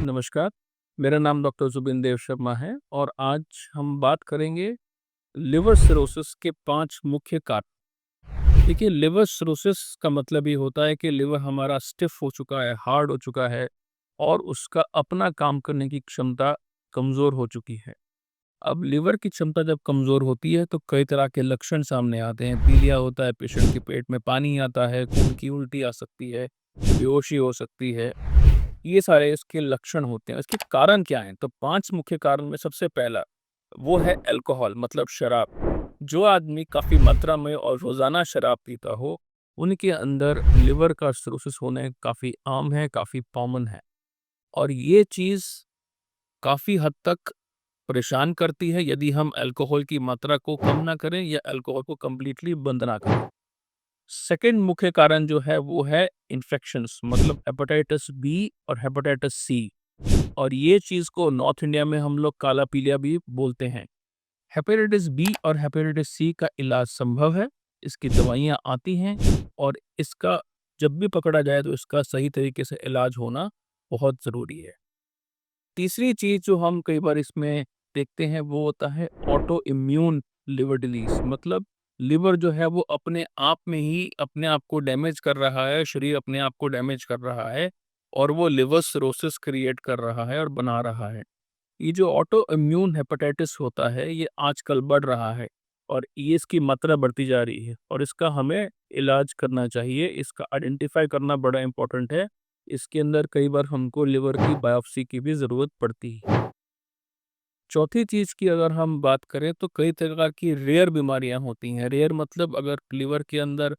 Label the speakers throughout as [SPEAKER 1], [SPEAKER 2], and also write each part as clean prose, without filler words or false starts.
[SPEAKER 1] नमस्कार, मेरा नाम डॉक्टर जुबिन देव शर्मा है और आज हम बात करेंगे लिवर सिरोसिस के 5 मुख्य कारण। देखिए, लिवर सिरोसिस का मतलब ये होता है कि लिवर हमारा स्टिफ हो चुका है, हार्ड हो चुका है और उसका अपना काम करने की क्षमता कमज़ोर हो चुकी है। अब लिवर की क्षमता जब कमज़ोर होती है तो कई तरह के लक्षण सामने आते हैं। पीलिया होता है, पेशेंट के पेट में पानी आता है, खून की उल्टी आ सकती है, बेहोशी हो सकती है। ये सारे इसके लक्षण होते हैं। इसके कारण क्या हैं? तो 5 मुख्य कारण में सबसे पहला वो है अल्कोहल मतलब शराब। जो आदमी काफ़ी मात्रा में और रोज़ाना शराब पीता हो, उनके अंदर लिवर का सिरोसिस होना काफ़ी आम है, काफ़ी कॉमन है। और ये चीज़ काफ़ी हद तक परेशान करती है यदि हम अल्कोहल की मात्रा को कम ना करें या अल्कोहल को कंप्लीटली बंद ना करें। सेकंड मुख्य कारण जो है वो है इन्फेक्शंस मतलब हेपेटाइटिस बी और हेपेटाइटिस सी। और ये चीज़ को नॉर्थ इंडिया में हम लोग काला पीलिया भी बोलते हैं। हेपेटाइटिस बी और हेपेटाइटिस सी का इलाज संभव है, इसकी दवाइयाँ आती हैं और इसका जब भी पकड़ा जाए तो इसका सही तरीके से इलाज होना बहुत ज़रूरी है। तीसरी चीज़ जो हम कई बार इसमें देखते हैं वो होता है ऑटो इम्यून लिवर डिजीज़ मतलब लिवर जो है वो अपने आप में ही अपने आप को डैमेज कर रहा है, शरीर अपने आप को डैमेज कर रहा है और वो लिवर सिरोसिस क्रिएट कर रहा है और बना रहा है। ये जो ऑटो इम्यून हेपेटाइटिस होता है ये आजकल बढ़ रहा है और ये इसकी मात्रा बढ़ती जा रही है और इसका हमें इलाज करना चाहिए। इसका आइडेंटिफाई करना बड़ा इम्पोर्टेंट है। इसके अंदर कई बार हमको लिवर की बायोप्सी की भी ज़रूरत पड़ती है। चौथी चीज़ की अगर हम बात करें तो कई प्रकार की रेयर बीमारियां होती हैं। रेयर मतलब अगर लिवर के अंदर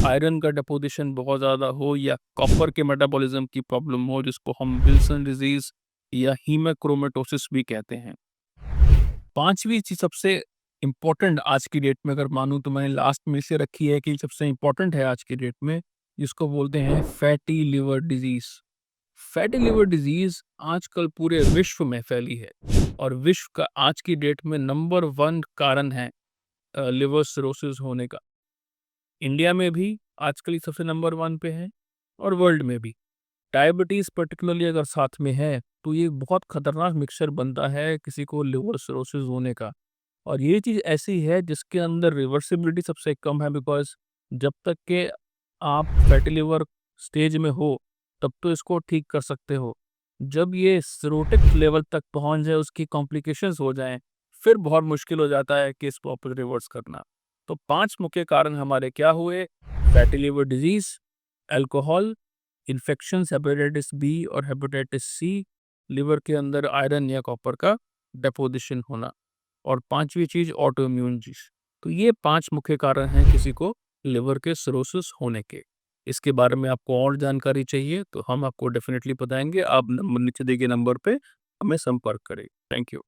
[SPEAKER 1] आयरन का डिपोजिशन बहुत ज़्यादा हो या कॉपर के मेटाबॉलिज्म की प्रॉब्लम हो जिसको हम विल्सन डिजीज़ या हीमाक्रोमेटोसिस भी कहते हैं। पांचवी चीज़ सबसे इम्पोर्टेंट आज की डेट में अगर मानूं तो मैंने लास्ट में से रखी है कि सबसे इम्पोर्टेंट है आज की डेट में, जिसको बोलते हैं fatty liver disease. Fatty liver disease आजकल पूरे विश्व में फैली है और विश्व का आज की डेट में नंबर 1 कारण है लिवर सिरोसिस होने का। इंडिया में भी आजकल ये सबसे नंबर 1 पे है और वर्ल्ड में भी। डायबिटीज़ पर्टिकुलरली अगर साथ में है, तो ये बहुत खतरनाक मिक्सचर बनता है किसी को लिवर सिरोसिस होने का। और ये चीज़ ऐसी है जिसके अंदर रिवर्सिबिलिटी सबसे कम है बिकॉज़ जब तक के आप फैटी लिवर स्टेज में हो, तब तो इसको ठीक कर सकते हो। जब ये सिरोटिक लेवल तक पहुँच जाए, उसकी कॉम्प्लिकेशंस हो जाएँ, फिर बहुत मुश्किल हो जाता है कि इसको वापस रिवर्स करना। तो 5 मुख्य कारण हमारे क्या हुए? Fatty liver disease, alcohol, infections hepatitis B और हेपेटाइटिस सी, लिवर के अंदर आयरन या कॉपर का डिपोज़िशन होना और 5वीं चीज़ ऑटो इम्यून चीज़। तो ये 5 मुख्य कारण हैं किसी को लिवर के सिरोसिस होने के। इसके बारे में आपको और जानकारी चाहिए तो हम आपको डेफ़िनेटली बताएँगे। आप नंबर नीचे दिए गए नंबर पे हमें संपर्क करें। Thank you.